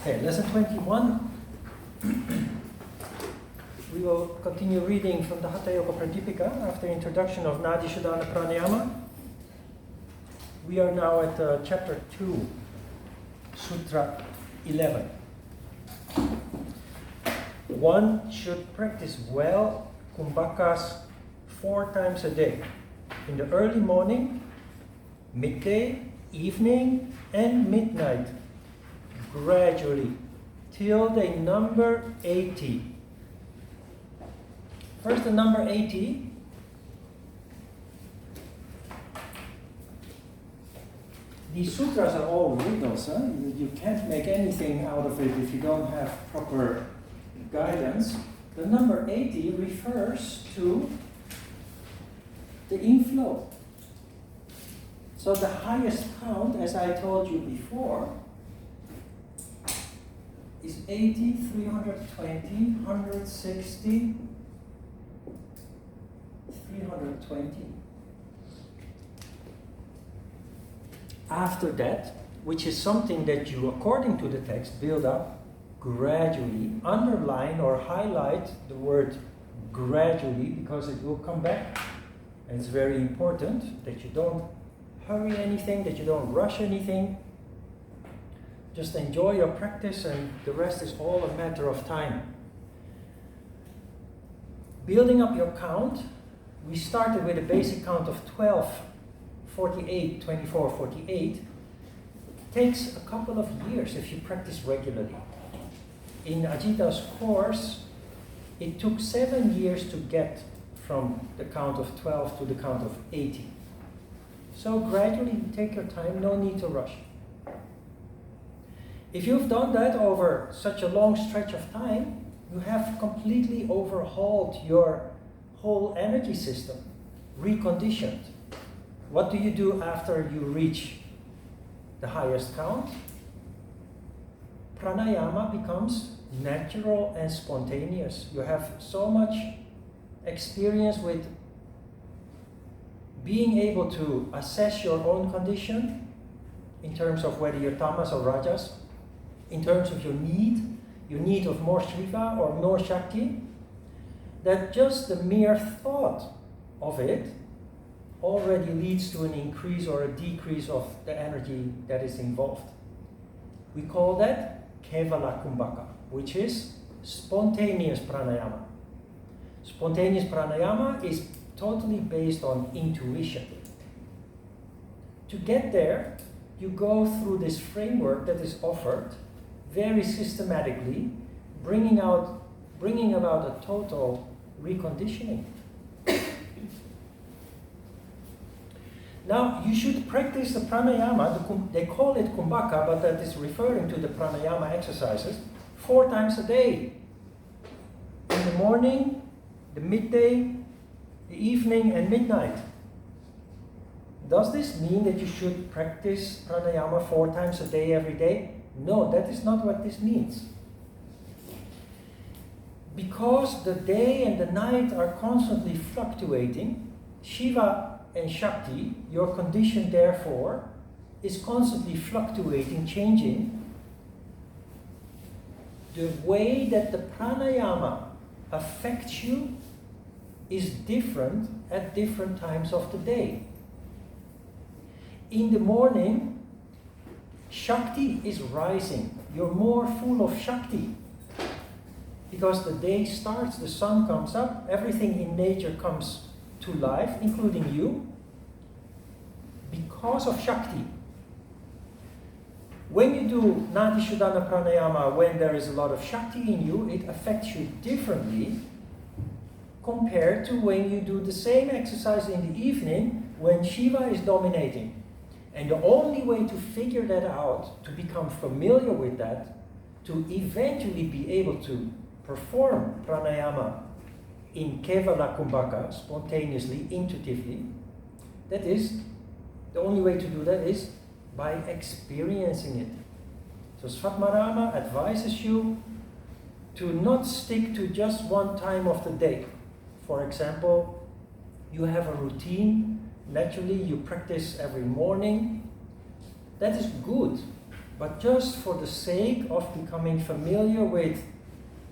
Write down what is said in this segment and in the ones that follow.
Okay, lesson 21. We will continue reading from the Hatha Yoga Pradipika after introduction of Nadi Shodhana Pranayama. We are now at chapter 2, Sutra 11. One should practice well kumbhakas 4 times a day. In the early morning, midday, evening, and midnight. Gradually, till they number 80. First, the number 80. These sutras are all riddles. You can't make anything out of it if you don't have proper guidance. The number 80 refers to the inflow. So the highest count, as I told you before, is 80, 320, 160, 320. After that, which is something that you, according to the text, build up gradually, underline or highlight the word gradually because it will come back. And it's very important that you don't hurry anything, that you don't rush anything. Just enjoy your practice and the rest is all a matter of time. Building up your count, we started with a basic count of 12, 48, 24, 48. It takes a couple of years if you practice regularly. In Ajita's course, it took 7 years to get from the count of 12 to the count of 80. So gradually take your time, no need to rush. If you've done that over such a long stretch of time, you have completely overhauled your whole energy system, reconditioned. What do you do after you reach the highest count? Pranayama becomes natural and spontaneous. You have so much experience with being able to assess your own condition in terms of whether you're tamas or rajas, in terms of your need of more Shiva or more Shakti, that just the mere thought of it already leads to an increase or a decrease of the energy that is involved. We call that Kevala Kumbhaka, which is spontaneous pranayama. Spontaneous pranayama is totally based on intuition. To get there, you go through this framework that is offered very systematically, bringing about a total reconditioning. Now, you should practice the pranayama, they call it kumbhaka, but that is referring to the pranayama exercises, 4 times a day. In the morning, the midday, the evening, and midnight. Does this mean that you should practice pranayama 4 times a day every day? No, that is not what this means. Because the day and the night are constantly fluctuating, Shiva and Shakti, your condition therefore, is constantly fluctuating, changing. The way that the pranayama affects you is different at different times of the day. In the morning, Shakti is rising. You're more full of Shakti. Because the day starts, the sun comes up, everything in nature comes to life, including you, because of Shakti. When you do Nadi Shodhana Pranayama, when there is a lot of Shakti in you, it affects you differently compared to when you do the same exercise in the evening when Shiva is dominating. And the only way to figure that out, to become familiar with that, to eventually be able to perform pranayama in Kevala Kumbhaka, spontaneously, intuitively, that is, the only way to do that is by experiencing it. So Svatmarama advises you to not stick to just one time of the day. For example, you have a routine, naturally you practice every morning. That is good. but just for the sake of becoming familiar with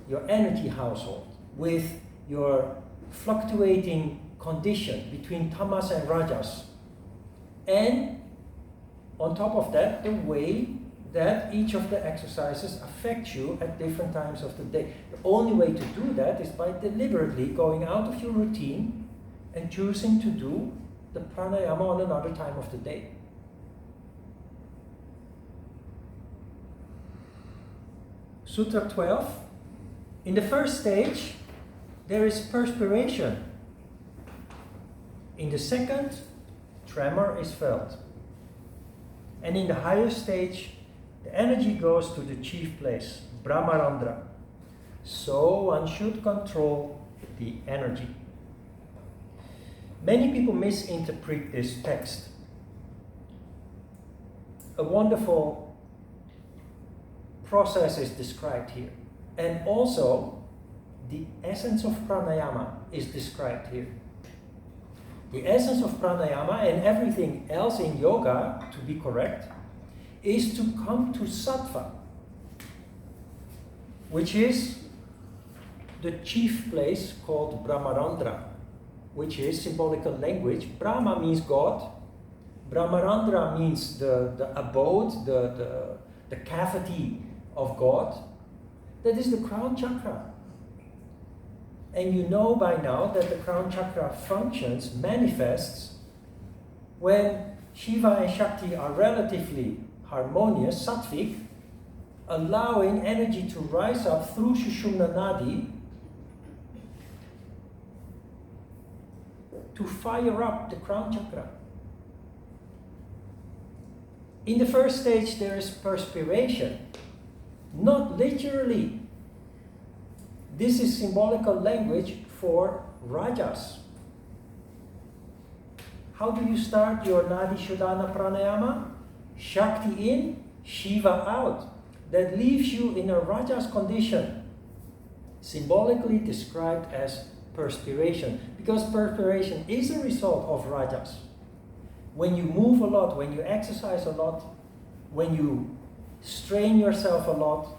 your energy household, with your fluctuating condition between tamas and rajas. And on top of that, the way that each of the exercises affect you at different times of the day. The only way to do that is by deliberately going out of your routine and choosing to do the pranayama on another time of the day. Sutra 12. In the first stage, there is perspiration. In the second, tremor is felt. And in the higher stage, the energy goes to the chief place, Brahmarandra. So one should control the energy. Many people misinterpret this text. A wonderful process is described here. And also, the essence of pranayama is described here. The essence of pranayama and everything else in yoga, to be correct, is to come to sattva, which is the chief place called Brahmarandra, which is symbolical language. Brahma means God. Brahmarandra means the abode, the cavity of God. That is the crown chakra. And you know by now that the crown chakra functions, manifests, when Shiva and Shakti are relatively harmonious, sattvic, allowing energy to rise up through Sushumna Nadi to fire up the crown chakra. In the first stage, there is perspiration, not literally. This is symbolical language for rajas. How do you start your Nadi Shodhana Pranayama? Shakti in, Shiva out. That leaves you in a rajas condition, symbolically described as perspiration, because perspiration is a result of rajas. When you move a lot, when you exercise a lot, when you strain yourself a lot,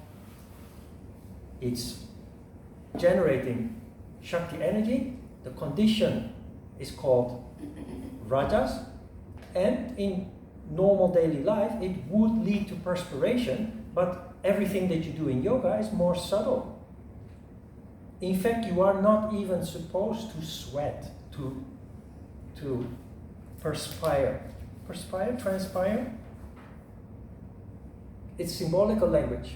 it's generating Shakti energy. The condition is called rajas, and in normal daily life it would lead to perspiration, but everything that you do in yoga is more subtle. In fact, you are not even supposed to sweat, to perspire. Perspire, transpire. It's symbolical language.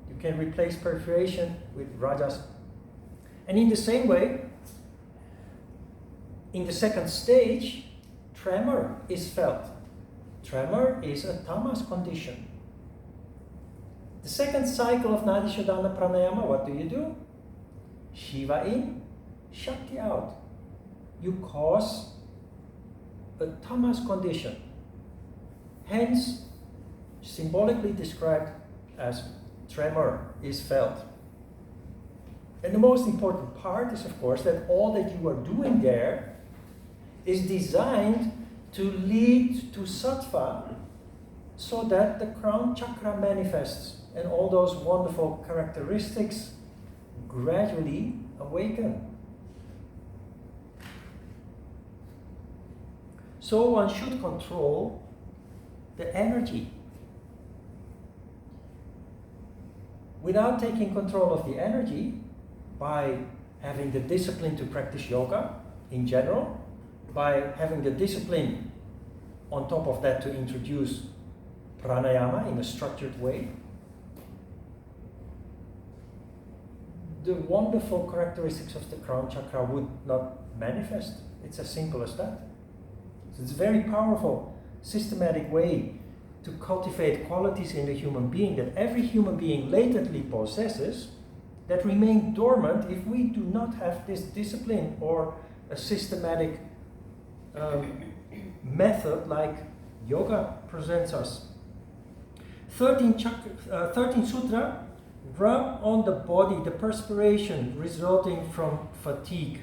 You can replace perspiration with rajas. And in the same way, in the second stage, tremor is felt. Tremor is a tamas condition. The second cycle of Nadi Shodhana Pranayama, what do? Shiva in, Shakti out. You cause a tamas condition. Hence, symbolically described as tremor is felt. And the most important part is, of course, that all that you are doing there is designed to lead to sattva, so that the crown chakra manifests and all those wonderful characteristics gradually awaken. So one should control the energy. Without taking control of the energy, by having the discipline to practice yoga in general, by having the discipline on top of that to introduce pranayama in a structured way, the wonderful characteristics of the crown chakra would not manifest. It's as simple as that. So it's a very powerful, systematic way to cultivate qualities in the human being that every human being latently possesses, that remain dormant if we do not have this discipline or a systematic method like yoga presents us. 13 sutra, rub on the body the perspiration resulting from fatigue.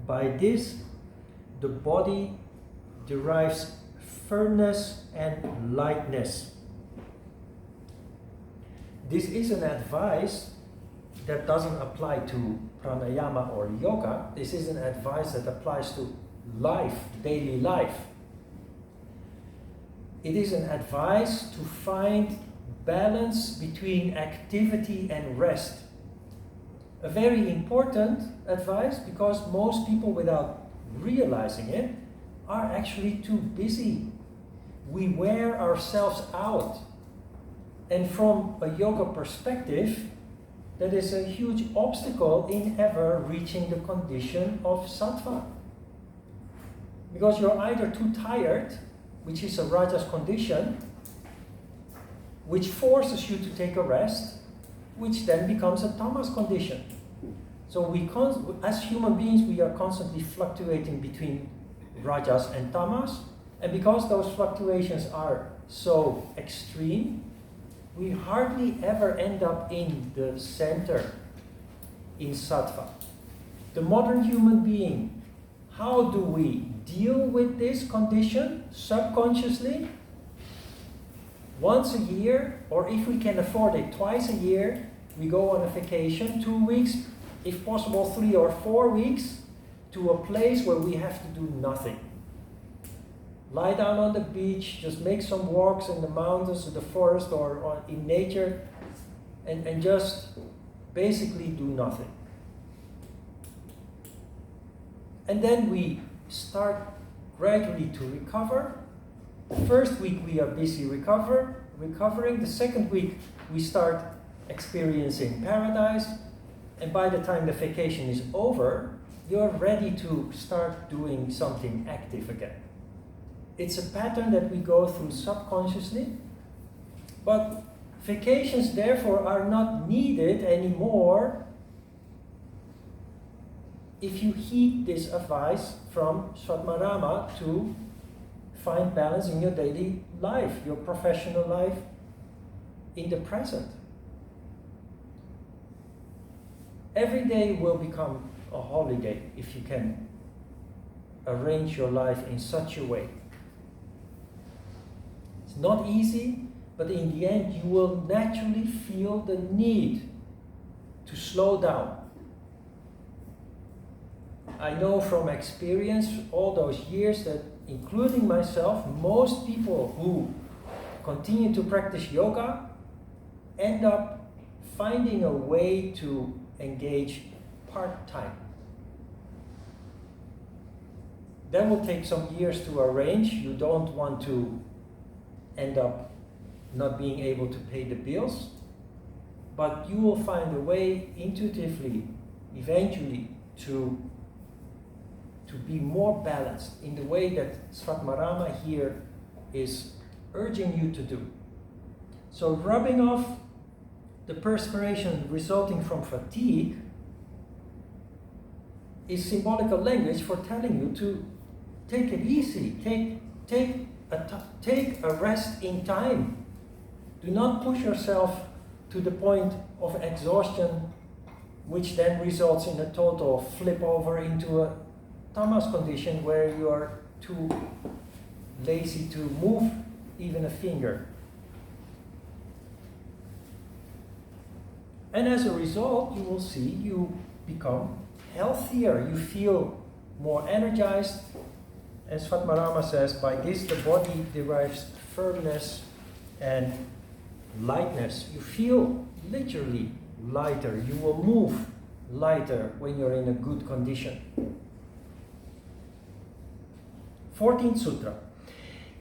By this, the body derives firmness and lightness. This is an advice that doesn't apply to pranayama or yoga. This is an advice that applies to life, daily life. It is an advice to find balance between activity and rest. A very important advice, because most people, without realizing it, are actually too busy. We wear ourselves out. And from a yoga perspective, that is a huge obstacle in ever reaching the condition of sattva. Because you're either too tired, which is a rajas condition, which forces you to take a rest, which then becomes a tamas condition. So as human beings, we are constantly fluctuating between rajas and tamas, and because those fluctuations are so extreme, we hardly ever end up in the center, in sattva. The modern human being, how do we deal with this condition subconsciously? Once a year, or if we can afford it, twice a year, we go on a vacation, 2 weeks, if possible 3 or 4 weeks, to a place where we have to do nothing. Lie down on the beach, just make some walks in the mountains, or the forest, or in nature, and just basically do nothing. And then we start gradually to recover. The first week we are busy recovering. The second week we start experiencing paradise. And by the time the vacation is over, you're ready to start doing something active again. It's a pattern that we go through subconsciously. But vacations therefore are not needed anymore if you heed this advice from Svatmarama to find balance in your daily life, your professional life, in the present. Every day will become a holiday if you can arrange your life in such a way. It's not easy, but in the end you will naturally feel the need to slow down. I know from experience all those years that, including myself, most people who continue to practice yoga end up finding a way to engage part-time. That will take some years to arrange. You don't want to end up not being able to pay the bills, but you will find a way intuitively, eventually, to be more balanced in the way that Svatmarama here is urging you to do. So rubbing off the perspiration resulting from fatigue is symbolical language for telling you to take it easy, take a rest in time. Do not push yourself to the point of exhaustion, which then results in a total flip over into a tamas condition where you are too lazy to move even a finger. And as a result, you will see you become healthier, you feel more energized. As Svatmarama says, by this the body derives firmness and lightness. You feel literally lighter, you will move lighter when you're in a good condition. 14th Sutra.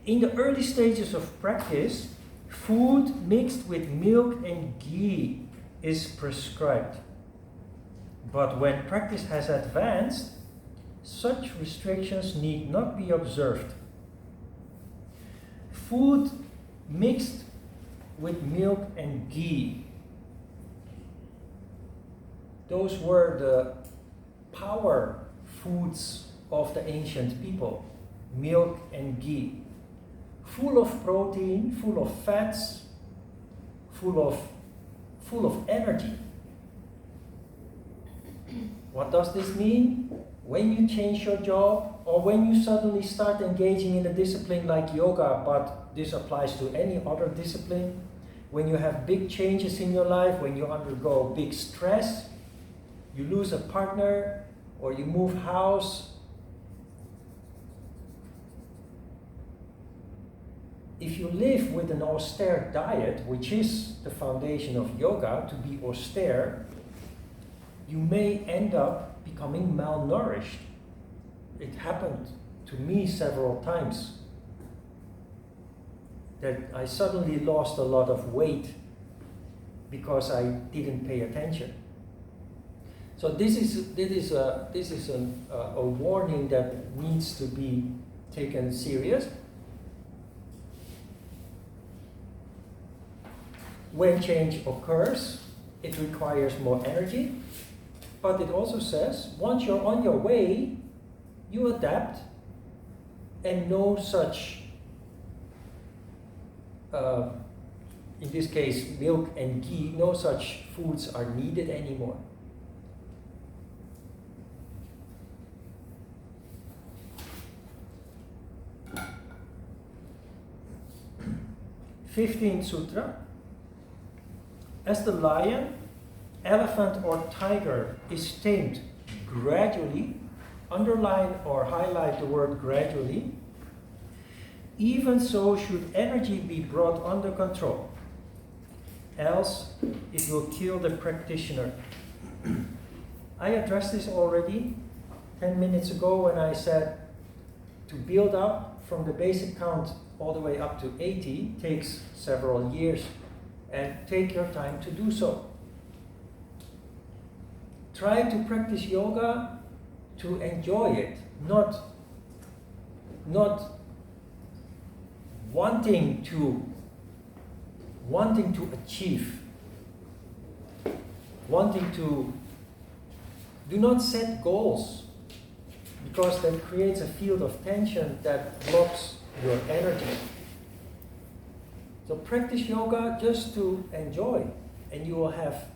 In the early stages of practice, food mixed with milk and ghee is prescribed. But when practice has advanced, such restrictions need not be observed. Food mixed with milk and ghee. Those were the power foods of the ancient people. Milk and ghee. Full of protein, full of fats, full of energy. What does this mean? When you change your job, or when you suddenly start engaging in a discipline like yoga, but this applies to any other discipline, when you have big changes in your life, when you undergo big stress, you lose a partner, or you move house, if you live with an austere diet, which is the foundation of yoga, to be austere, you may end up becoming malnourished. It happened to me several times that I suddenly lost a lot of weight because I didn't pay attention. So this is a warning that needs to be taken serious. When change occurs, it requires more energy, but it also says once you're on your way, you adapt, and no such, in this case milk and ghee, no such foods are needed anymore. #15th Sutra. As the lion, elephant, or tiger is tamed gradually, underline or highlight the word gradually, even so should energy be brought under control, else it will kill the practitioner. I addressed this already 10 minutes ago when I said to build up from the basic count all the way up to 80 takes several years, and take your time to do so. Try to practice yoga to enjoy it, not wanting to achieve, do not set goals, because that creates a field of tension that blocks your energy. So practice yoga just to enjoy, and you will have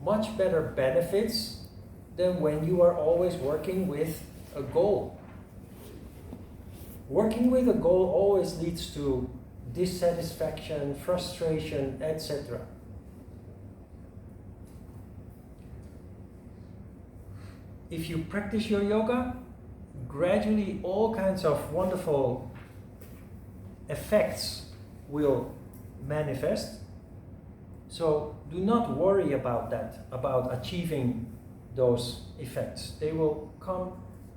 much better benefits than when you are always working with a goal. Working with a goal always leads to dissatisfaction, frustration, etc. If you practice your yoga, gradually all kinds of wonderful effects will manifest. So do not worry about that, about achieving those effects. They will come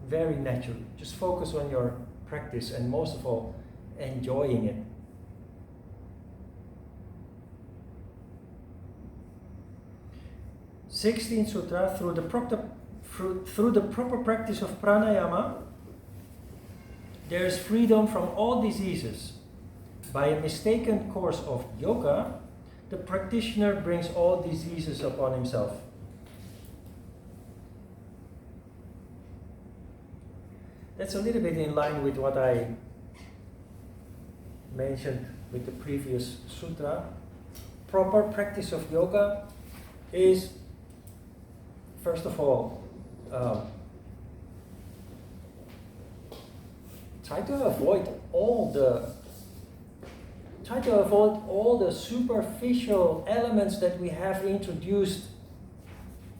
very naturally. Just focus on your practice and most of all, enjoying it. #16th Sutra. Through the proper practice of pranayama, there is freedom from all diseases. By a mistaken course of yoga, the practitioner brings all diseases upon himself. That's a little bit in line with what I mentioned with the previous sutra. Proper practice of yoga is, first of all, try to avoid all the superficial elements that we have introduced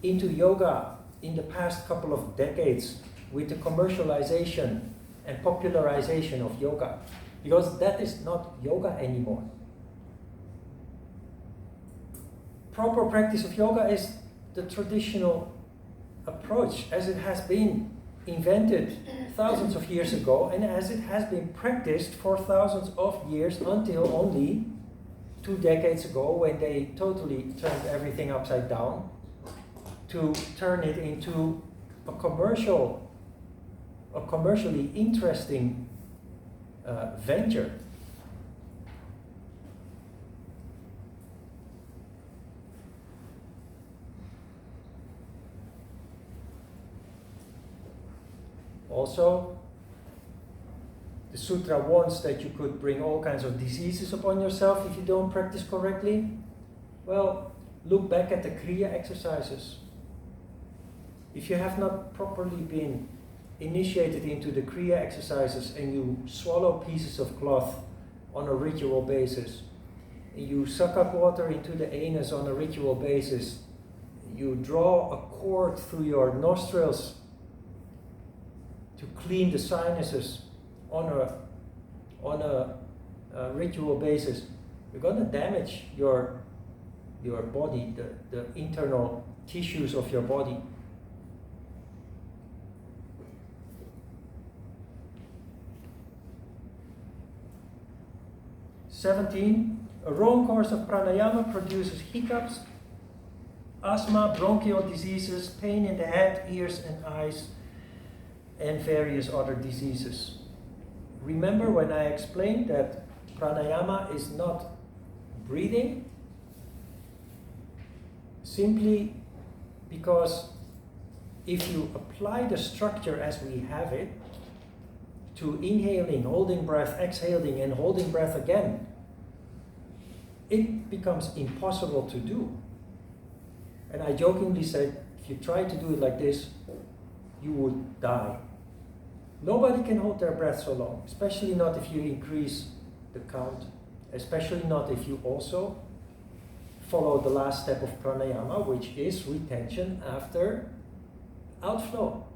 into yoga in the past couple of decades with the commercialization and popularization of yoga, because that is not yoga anymore. Proper practice of yoga is the traditional approach as it has been invented thousands of years ago, and as it has been practiced for thousands of years until only 2 decades ago, when they totally turned everything upside down to turn it into a commercially interesting venture. Also, the sutra warns that you could bring all kinds of diseases upon yourself if you don't practice correctly. Well, look back at the Kriya exercises. If you have not properly been initiated into the Kriya exercises and you swallow pieces of cloth on a ritual basis, you suck up water into the anus on a ritual basis, you draw a cord through your nostrils to clean the sinuses on a ritual basis, you're going to damage your body, the internal tissues of your body. A wrong course of pranayama produces hiccups, asthma, bronchial diseases, pain in the head, ears and eyes, and various other diseases. Remember when I explained that pranayama is not breathing? Simply because if you apply the structure as we have it, to inhaling, holding breath, exhaling, and holding breath again, it becomes impossible to do. And I jokingly said, if you try to do it like this, you would die. Nobody can hold their breath so long, especially not if you increase the count, especially not if you also follow the last step of pranayama, which is retention after outflow.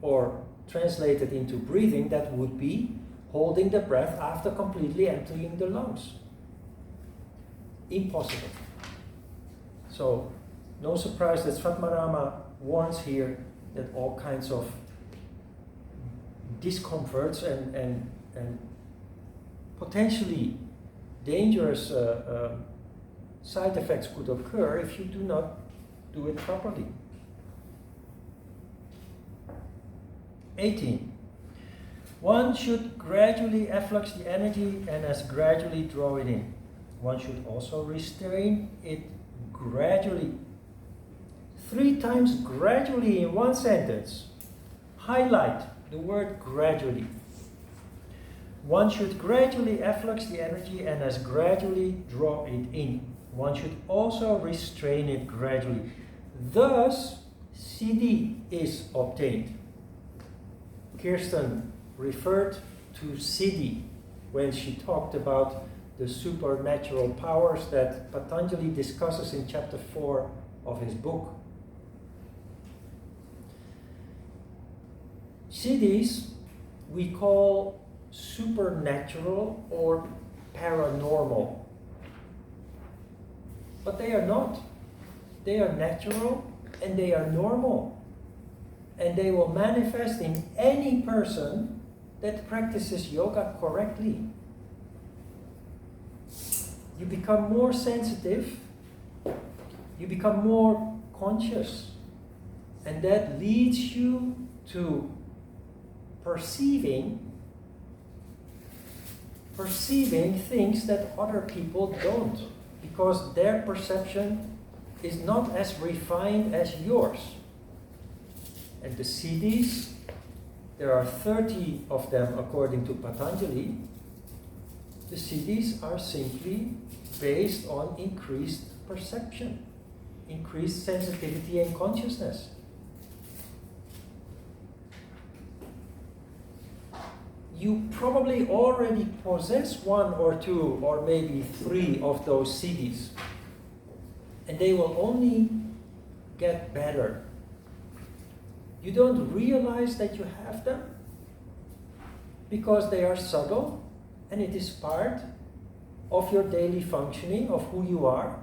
Or translated into breathing, that would be holding the breath after completely emptying the lungs. Impossible. So, no surprise that Svatmarama warns here that all kinds of discomforts and potentially dangerous side effects could occur if you do not do it properly. 18. One should gradually efflux the energy and as gradually draw it in. One should also restrain it gradually. 3 times gradually in one sentence. Highlight the word gradually. One should gradually efflux the energy and as gradually draw it in. One should also restrain it gradually. Thus, siddhi is obtained. Kirsten referred to siddhi when she talked about the supernatural powers that Patanjali discusses in chapter 4 of his book. Siddhis we call supernatural or paranormal. But they are not. They are natural and they are normal. And they will manifest in any person that practices yoga correctly. You become more sensitive, you become more conscious, and that leads you to perceiving things that other people don't, because their perception is not as refined as yours. And the siddhis, there are 30 of them according to Patanjali. The siddhis are simply based on increased perception, increased sensitivity and consciousness. You probably already possess 1 or 2 or maybe 3 of those siddhis, and they will only get better. You don't realize that you have them because they are subtle and it is part of your daily functioning of who you are.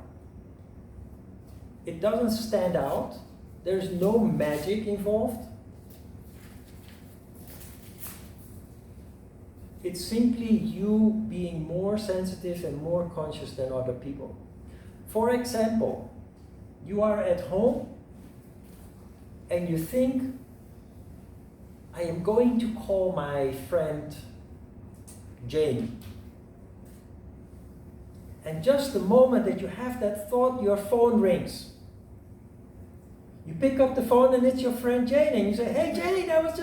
It doesn't stand out. There's no magic involved. It's simply you being more sensitive and more conscious than other people. For example, you are at home and you think, I am going to call my friend Jane. And just the moment that you have that thought, your phone rings. You pick up the phone and it's your friend Jane, and you say, hey Jane, I was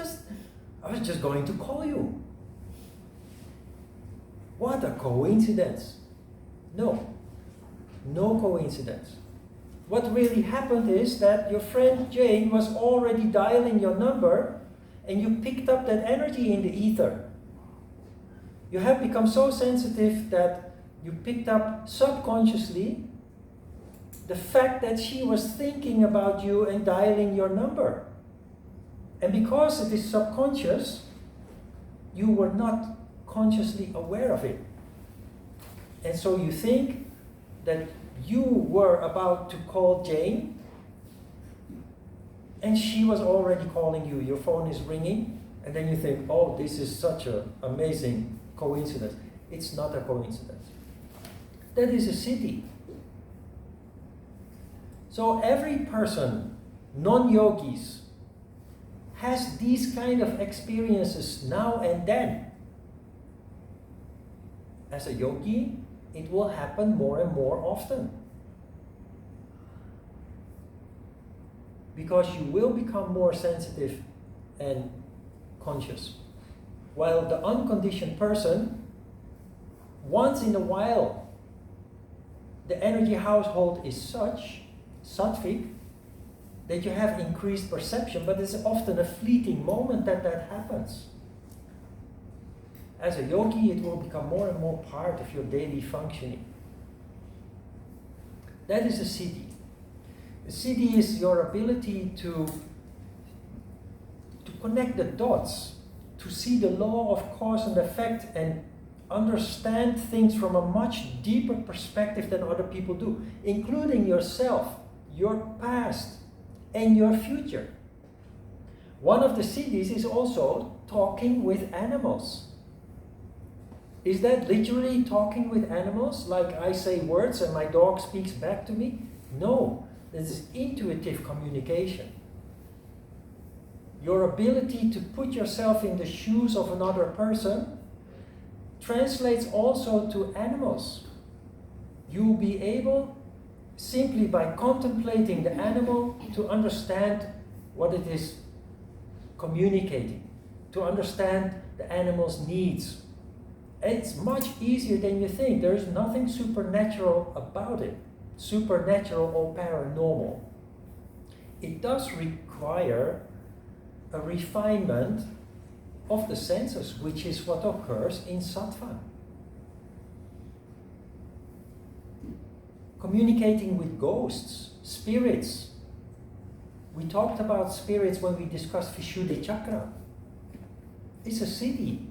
just going to call you. What a coincidence. No coincidence. What really happened is that your friend Jane was already dialing your number and you picked up that energy in the ether. You have become so sensitive that you picked up subconsciously the fact that she was thinking about you and dialing your number. And because it is subconscious, you were not consciously aware of it. And so you think that you were about to call Jane, and she was already calling you. Your phone is ringing, and then you think, oh, this is such an amazing coincidence. It's not a coincidence. That is a siddhi. So every person, non-yogis, has these kind of experiences now and then. As a yogi, it will happen more and more often. Because you will become more sensitive and conscious. While the unconditioned person, once in a while, the energy household is such, sattvic, that you have increased perception, but it's often a fleeting moment that happens. As a yogi, it will become more and more part of your daily functioning. That is a siddhi. A siddhi is your ability to connect the dots, to see the law of cause and effect and understand things from a much deeper perspective than other people do, including yourself, your past, and your future. One of the siddhis is also talking with animals. Is that literally talking with animals? Like I say words and my dog speaks back to me? No, this is intuitive communication. Your ability to put yourself in the shoes of another person translates also to animals. You will be able, simply by contemplating the animal, to understand what it is communicating, to understand the animal's needs. It's much easier than you think. There is nothing supernatural about it, supernatural or paranormal. It does require a refinement of the senses, which is what occurs in sattva. Communicating with ghosts, spirits. We talked about spirits when we discussed Vishuddhi Chakra. It's a siddhi.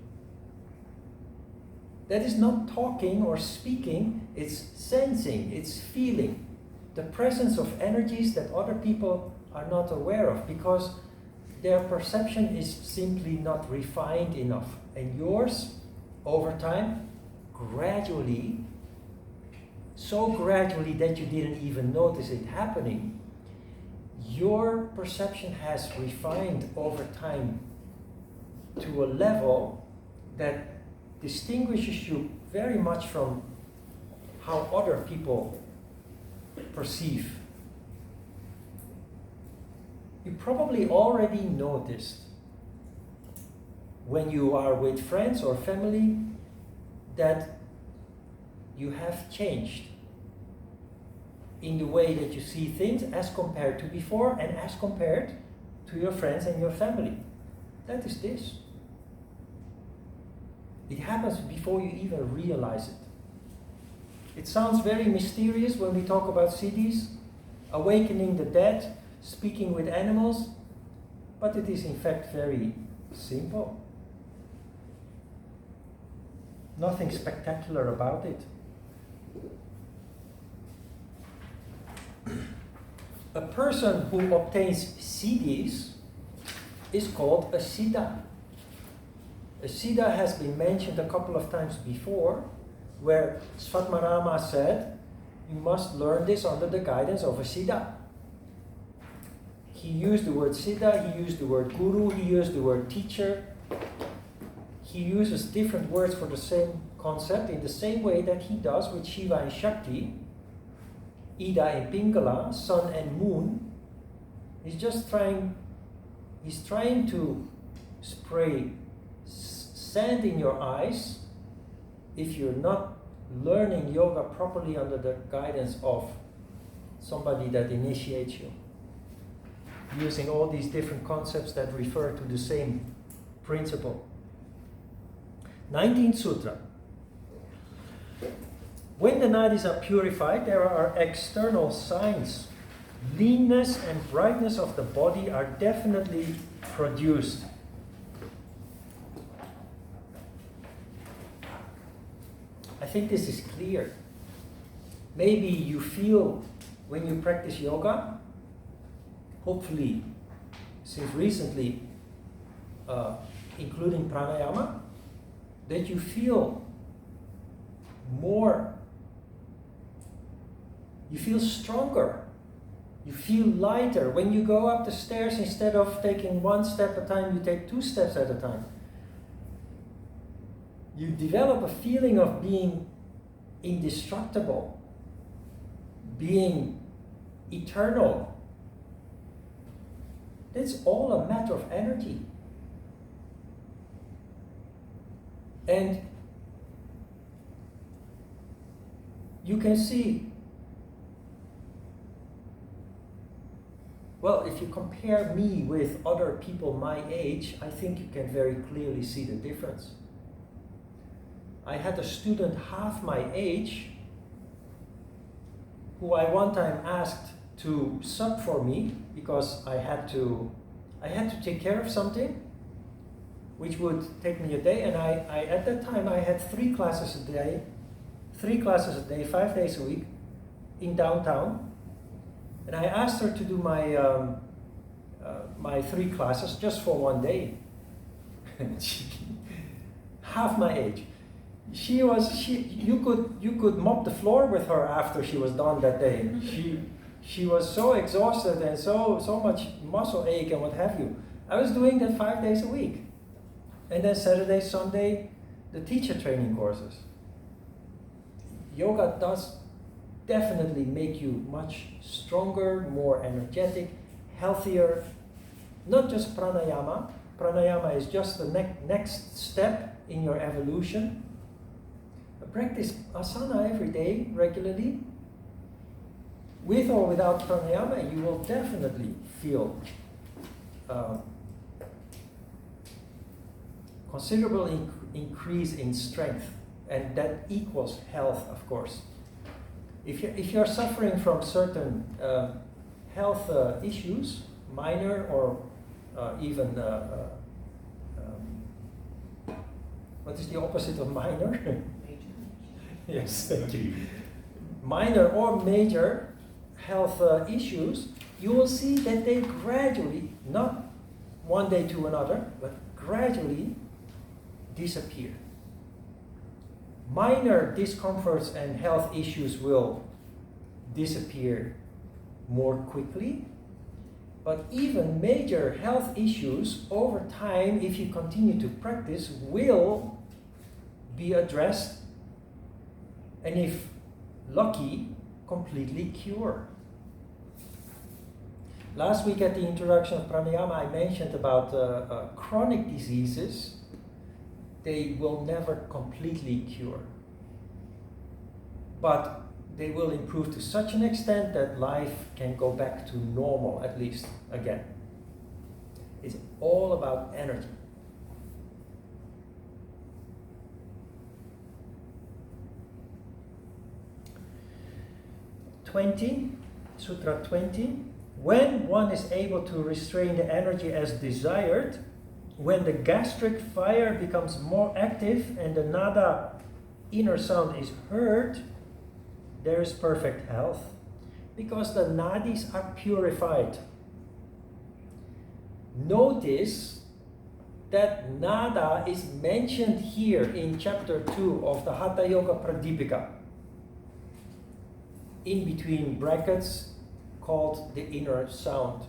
That is not talking or speaking, it's sensing, it's feeling. The presence of energies that other people are not aware of because their perception is simply not refined enough. And yours, over time, gradually, so gradually that you didn't even notice it happening, your perception has refined over time to a level that distinguishes you very much from how other people perceive. You probably already noticed when you are with friends or family that you have changed in the way that you see things as compared to before and as compared to your friends and your family. That is this. It happens before you even realize it. It sounds very mysterious when we talk about siddhis, awakening the dead, speaking with animals, but it is in fact very simple. Nothing spectacular about it. A person who obtains siddhis is called a siddha. A siddha has been mentioned a couple of times before, where Svatmarama said, you must learn this under the guidance of a siddha. He used the word siddha, he used the word guru, he used the word teacher. He uses different words for the same concept in the same way that he does with Shiva and Shakti, Ida and Pingala, sun and moon. He's trying to spray sand in your eyes if you're not learning yoga properly under the guidance of somebody that initiates you. using all these different concepts that refer to the same principle. 19th Sutra. When the nadis are purified, there are external signs. Leanness and brightness of the body are definitely produced. I think this is clear. Maybe you feel when you practice yoga, hopefully since recently, including pranayama, that you feel more, you feel stronger, you feel lighter. When you go up the stairs, instead of taking one step at a time, you take 2 steps at a time. You develop a feeling of being indestructible, being eternal. It's all a matter of energy. And you can see, well, if you compare me with other people my age, I think you can very clearly see the difference. I had a student half my age who I one time asked to sub for me because I had to take care of something which would take me a day, and I at that time I had 3 classes a day, 5 days a week in downtown, and I asked her to do my 3 classes just for one day. Half my age. You could mop the floor with her after she was done that day. She was so exhausted and so much muscle ache and what have you. I was doing that 5 days a week. And then Saturday, Sunday, the teacher training courses. Yoga does definitely make you much stronger, more energetic, healthier. Not just pranayama. Pranayama is just the next step in your evolution. Practice asana every day, regularly. With or without pranayama, you will definitely feel considerable increase in strength, and that equals health, of course. If you're suffering from certain health issues, minor or even what is the opposite of minor? Yes, thank you. Minor or major health issues, you will see that they gradually, not one day to another, but gradually disappear. Minor discomforts and health issues will disappear more quickly, but even major health issues over time, if you continue to practice, will be addressed, and if lucky, completely cure. Last week at the introduction of pranayama, I mentioned about chronic diseases. They will never completely cure, but they will improve to such an extent that life can go back to normal, at least again. It's all about energy. Sutra 20. When one is able to restrain the energy as desired, when the gastric fire becomes more active and the nada inner sound is heard, there is perfect health, because the nadis are purified. Notice that nada is mentioned here in chapter 2 of the Hatha Yoga Pradipika, in between brackets, called the inner sound.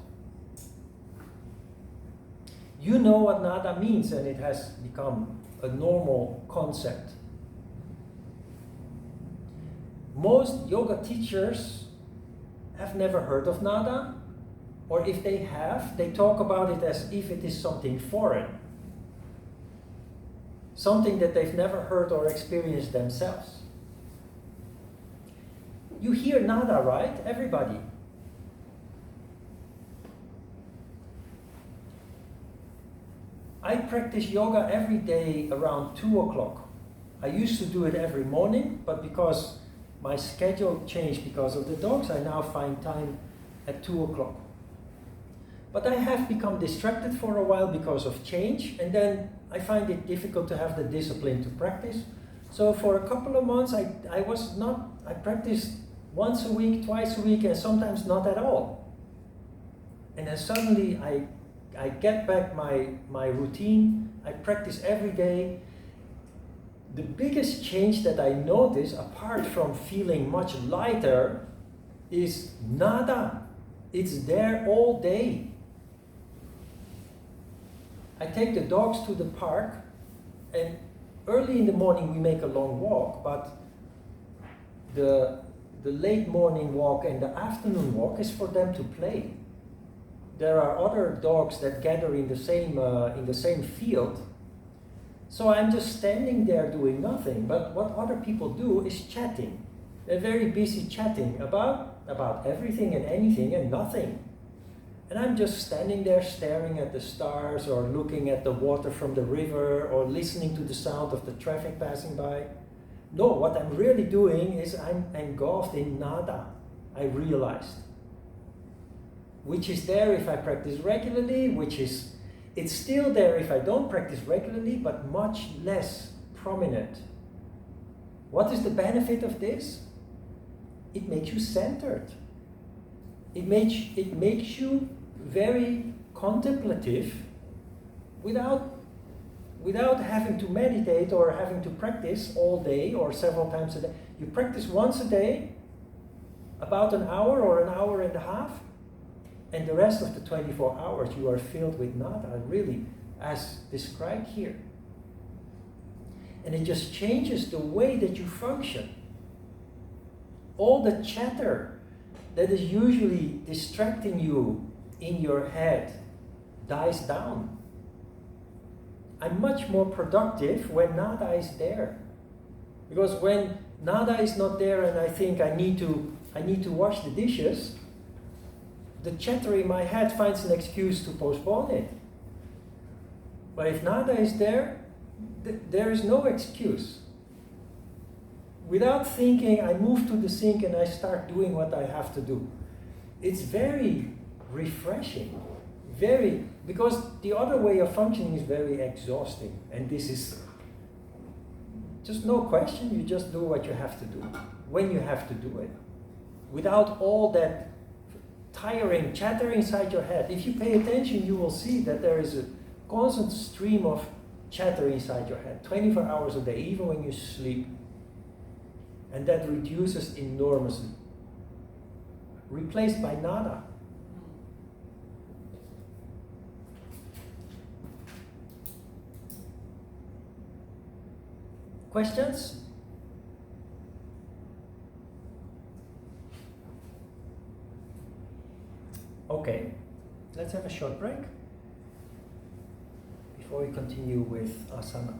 You know what nada means, and it has become a normal concept. Most yoga teachers have never heard of nada, or if they have, they talk about it as if it is something foreign, something that they've never heard or experienced themselves. You hear nada, right? Everybody. I practice yoga every day around 2 o'clock. I used to do it every morning, but because my schedule changed because of the dogs, I now find time at 2 o'clock. But I have become distracted for a while because of change, and then I find it difficult to have the discipline to practice. So for a couple of months, I practiced once a week, twice a week, and sometimes not at all. And then suddenly I get back my routine, I practice every day. The biggest change that I notice, apart from feeling much lighter, is nada. It's there all day. I take the dogs to the park, and early in the morning we make a long walk, but the late morning walk and the afternoon walk is for them to play. There are other dogs that gather in the same field, so I'm just standing there doing nothing. But what other people do is chatting. They're very busy chatting about everything and anything and nothing. And I'm just standing there staring at the stars or looking at the water from the river or listening to the sound of the traffic passing by. No, what I'm really doing is I'm engulfed in nada, I realized. Which is there if I practice regularly, it's still there if I don't practice regularly, but much less prominent. What is the benefit of this? It makes you centered. It makes you very contemplative without having to meditate or having to practice all day or several times a day. You practice once a day, about an hour or an hour and a half, and the rest of the 24 hours you are filled with nada, really, as described here. And it just changes the way that you function. All the chatter that is usually distracting you in your head dies down. I'm much more productive when nada is there. Because when nada is not there and I think I need to wash the dishes, the chatter in my head finds an excuse to postpone it. But if nada is there, there is no excuse. Without thinking, I move to the sink and I start doing what I have to do. It's very refreshing, because the other way of functioning is very exhausting, and this is just no question. You just do what you have to do when you have to do it, without all that tiring chatter inside your head. If you pay attention, you will see that there is a constant stream of chatter inside your head, 24 hours a day, even when you sleep. And that reduces enormously. Replaced by nada. Questions? Okay, let's have a short break before we continue with asana.